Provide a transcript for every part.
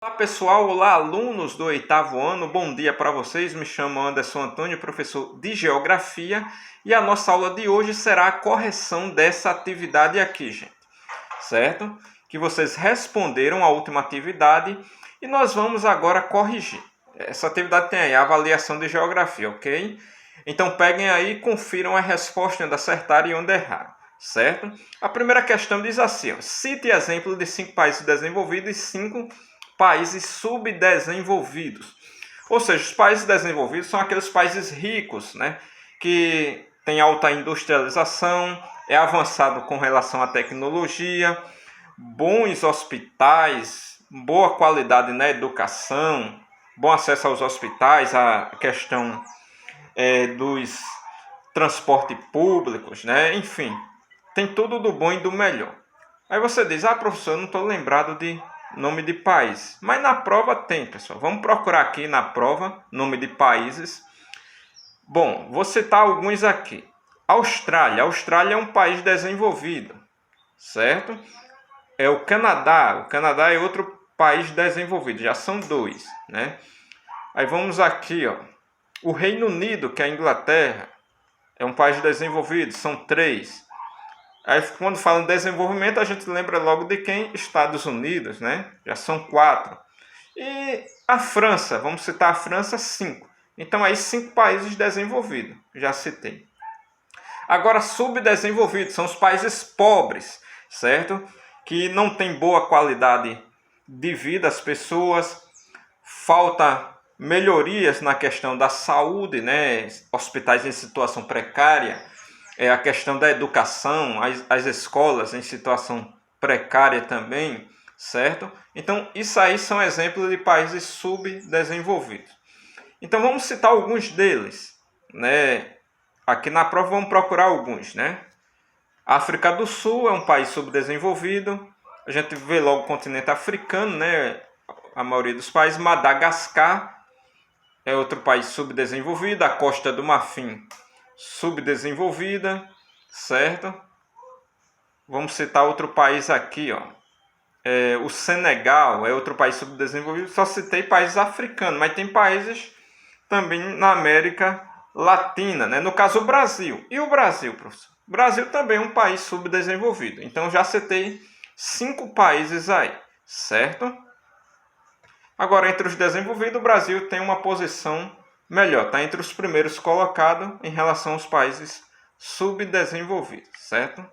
Olá pessoal, olá alunos do oitavo ano, bom dia para vocês, me chamo Anderson Antônio, professor de Geografia e a nossa aula de hoje será a correção dessa atividade aqui, gente, certo? Que vocês responderam a última atividade e nós vamos agora corrigir. Essa atividade tem aí a avaliação de Geografia, ok? Então peguem aí e confiram a resposta onde acertaram e onde erraram, certo? A primeira questão diz assim, ó, cite exemplo de 5 países desenvolvidos e 5 países subdesenvolvidos. Ou seja, os países desenvolvidos são aqueles países ricos, né, que têm alta industrialização, é avançado com relação à tecnologia, bons hospitais, boa qualidade na educação, bom acesso aos hospitais, a questão dos transportes públicos, né, enfim, tem tudo do bom e do melhor. Aí você diz, professor, eu não estou lembrado de nome de país. Mas na prova tem, pessoal. Vamos procurar aqui na prova, nome de países. Bom, vou citar alguns aqui. Austrália. Austrália é um país desenvolvido, certo? É o Canadá. O Canadá é outro país desenvolvido. Já são 2, né? Aí vamos aqui, ó. O Reino Unido, que é a Inglaterra, é um país desenvolvido. São 3. Aí, quando fala em desenvolvimento, a gente lembra logo de quem? Estados Unidos, né? Já são 4. E a França, vamos citar a França, 5. Então, aí 5 países desenvolvidos, já citei. Agora, subdesenvolvidos são os países pobres, certo? Que não tem boa qualidade de vida às pessoas, falta melhorias na questão da saúde, né? Hospitais em situação precária, a questão da educação, as escolas em situação precária também, certo? Então, isso aí são exemplos de países subdesenvolvidos. Então, vamos citar alguns deles, né? Aqui na prova vamos procurar alguns, né? África do Sul é um país subdesenvolvido. A gente vê logo o continente africano, né? A maioria dos países. Madagascar é outro país subdesenvolvido. A Costa do Marfim, subdesenvolvida, certo? Vamos citar outro país aqui, ó. O Senegal é outro país subdesenvolvido. Só citei países africanos, mas tem países também na América Latina, né? No caso o Brasil. E o Brasil, professor? O Brasil também é um país subdesenvolvido. Então já citei 5 países aí, certo? Agora, entre os desenvolvidos, o Brasil tem uma posição melhor, está entre os primeiros colocados em relação aos países subdesenvolvidos, certo?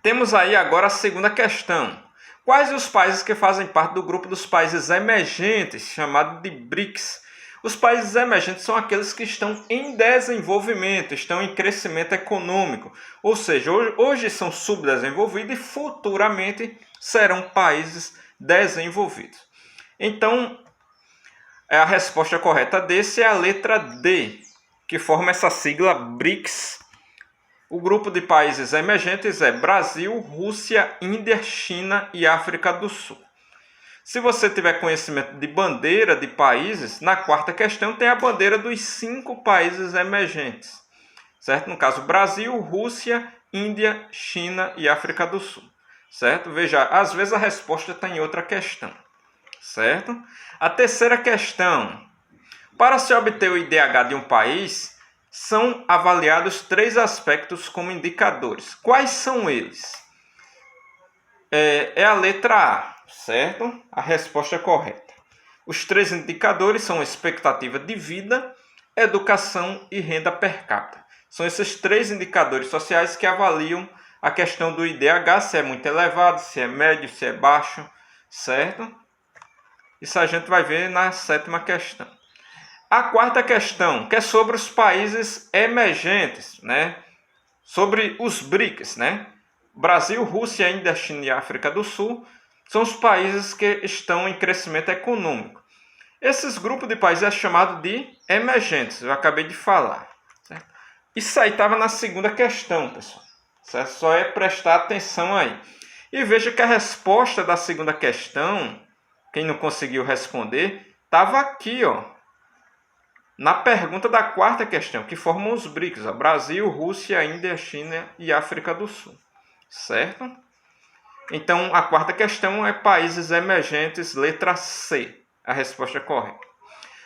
Temos aí agora a segunda questão. Quais os países que fazem parte do grupo dos países emergentes, chamado de BRICS? Os países emergentes são aqueles que estão em desenvolvimento, estão em crescimento econômico, ou seja, hoje são subdesenvolvidos e futuramente serão países desenvolvidos. Então, a resposta correta desse é a letra D, que forma essa sigla BRICS. O grupo de países emergentes é Brasil, Rússia, Índia, China e África do Sul. Se você tiver conhecimento de bandeira de países, na quarta questão tem a bandeira dos 5 países emergentes, certo? No caso, Brasil, Rússia, Índia, China e África do Sul, certo? Veja, às vezes a resposta está em outra questão, certo? A terceira questão. Para se obter o IDH de um país, são avaliados 3 aspectos como indicadores. Quais são eles? É a letra A, certo? A resposta correta. Os 3 indicadores são expectativa de vida, educação e renda per capita. São esses 3 indicadores sociais que avaliam a questão do IDH, se é muito elevado, se é médio, se é baixo, certo? Isso a gente vai ver na 7ª questão. A quarta questão, que é sobre os países emergentes, né? Sobre os BRICS, né? Brasil, Rússia, Índia, China e África do Sul são os países que estão em crescimento econômico. Esses grupos de países é chamado de emergentes, eu acabei de falar, certo? Isso aí estava na segunda questão, pessoal. Certo? Só é prestar atenção aí. E veja que a resposta da segunda questão, quem não conseguiu responder, estava aqui, ó, na pergunta da quarta questão, que formam os BRICS, ó, Brasil, Rússia, Índia, China e África do Sul, certo? Então, a quarta questão é países emergentes, letra C, a resposta correta.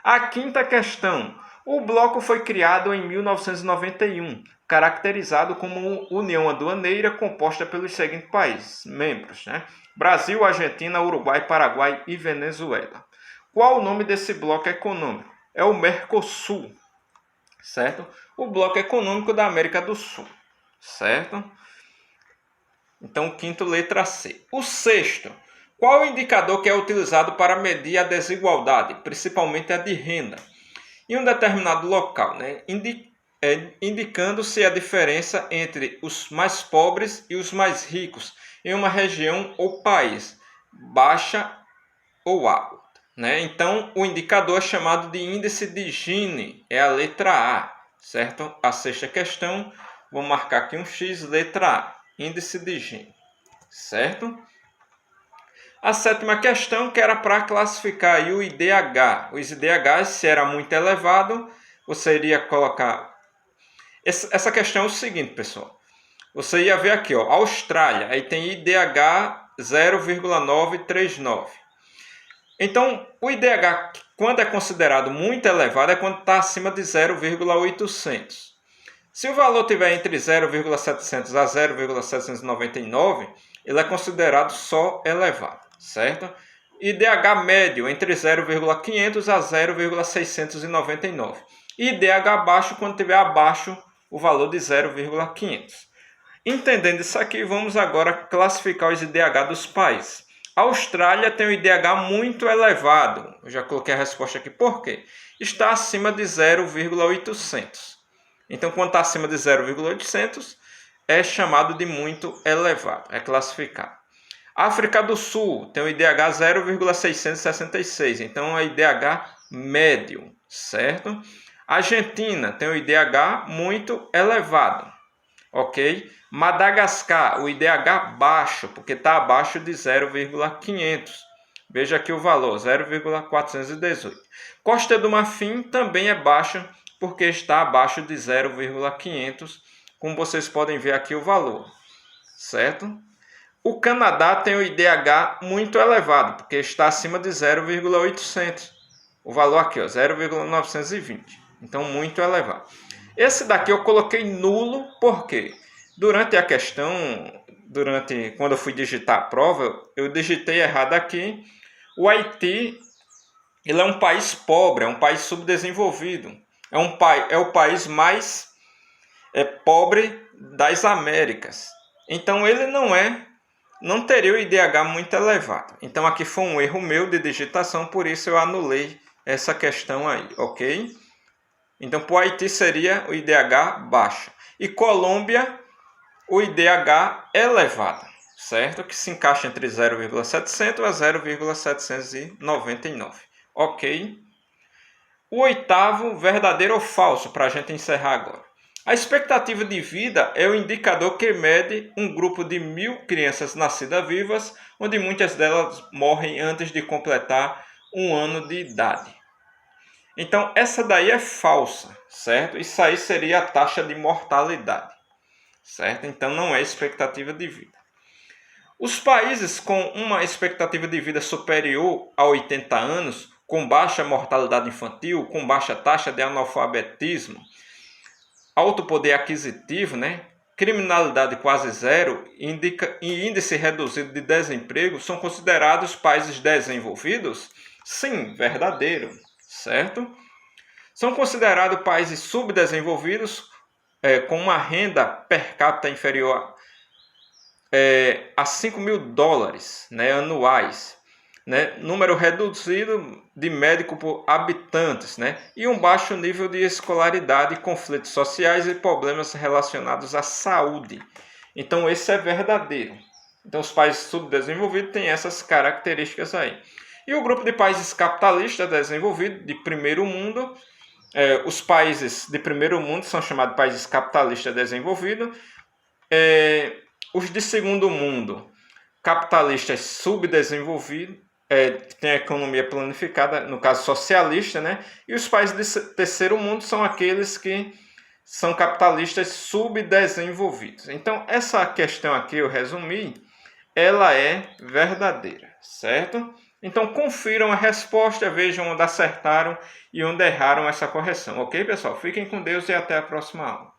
A quinta questão. O bloco foi criado em 1991, caracterizado como União Aduaneira, composta pelos seguintes países, membros, né? Brasil, Argentina, Uruguai, Paraguai e Venezuela. Qual o nome desse bloco econômico? É o Mercosul, certo? O bloco econômico da América do Sul, certo? Então, quinto, letra C. O sexto. Qual o indicador que é utilizado para medir a desigualdade, principalmente a de renda, em um determinado local, né? Indicando-se a diferença entre os mais pobres e os mais ricos em uma região ou país, baixa ou alta, né? Então, o indicador é chamado de índice de Gini, é a letra A, certo? A sexta questão, vou marcar aqui um X, letra A, índice de Gini, certo? A sétima questão, que era para classificar aí o IDH. O IDH, se era muito elevado, você iria colocar... Essa questão é o seguinte, pessoal. Você ia ver aqui, ó, Austrália, aí tem IDH 0,939. Então, o IDH, quando é considerado muito elevado, é quando está acima de 0,800. Se o valor estiver entre 0,700 a 0,799, ele é considerado só elevado, certo? IDH médio entre 0,500 a 0,699. IDH baixo quando estiver abaixo o valor de 0,500. Entendendo isso aqui, vamos agora classificar os IDH dos países. A Austrália tem um IDH muito elevado. Eu já coloquei a resposta aqui. Por quê? Está acima de 0,800. Então, quando está acima de 0,800, é chamado de muito elevado. É classificado. África do Sul tem um IDH 0,666. Então, é IDH médio, certo? Argentina tem um IDH muito elevado. Ok? Madagascar, o IDH baixo, porque está abaixo de 0,500. Veja aqui o valor, 0,418. Costa do Marfim também é baixa, porque está abaixo de 0,500, como vocês podem ver aqui o valor, certo? O Canadá tem o IDH muito elevado, porque está acima de 0,800. O valor aqui, 0,920. Então, muito elevado. Esse daqui eu coloquei nulo, porque durante a questão, quando eu fui digitar a prova, eu digitei errado aqui. O Haiti, ele é um país pobre, é um país subdesenvolvido. É o país mais pobre das Américas. Então, ele não teria o IDH muito elevado. Então, aqui foi um erro meu de digitação, por isso eu anulei essa questão aí, ok? Então, para o Haiti seria o IDH baixo. E Colômbia, o IDH elevado, certo? Que se encaixa entre 0,700 a 0,799. Ok? O oitavo, verdadeiro ou falso, para a gente encerrar agora. A expectativa de vida é o indicador que mede um grupo de 1.000 crianças nascidas vivas, onde muitas delas morrem antes de completar 1 ano de idade. Então, essa daí é falsa, certo? Isso aí seria a taxa de mortalidade, certo? Então, não é expectativa de vida. Os países com uma expectativa de vida superior a 80 anos, com baixa mortalidade infantil, com baixa taxa de analfabetismo, alto poder aquisitivo, né? Criminalidade quase zero e índice reduzido de desemprego, são considerados países desenvolvidos? Sim, verdadeiro. Certo? São considerados países subdesenvolvidos com uma renda per capita inferior a $5.000, né, anuais, né, número reduzido de médicos por habitantes, né, e um baixo nível de escolaridade, conflitos sociais e problemas relacionados à saúde. Então, esse é verdadeiro. Então, os países subdesenvolvidos têm essas características aí. E o grupo de países capitalistas desenvolvidos, de primeiro mundo, os países de primeiro mundo são chamados de países capitalistas desenvolvidos. Os de segundo mundo, capitalistas subdesenvolvidos, tem a economia planificada, no caso socialista, né? E os países de terceiro mundo são aqueles que são capitalistas subdesenvolvidos. Então, essa questão aqui eu resumi, ela é verdadeira, certo? Então confiram a resposta, vejam onde acertaram e onde erraram essa correção, ok, pessoal? Fiquem com Deus e até a próxima aula.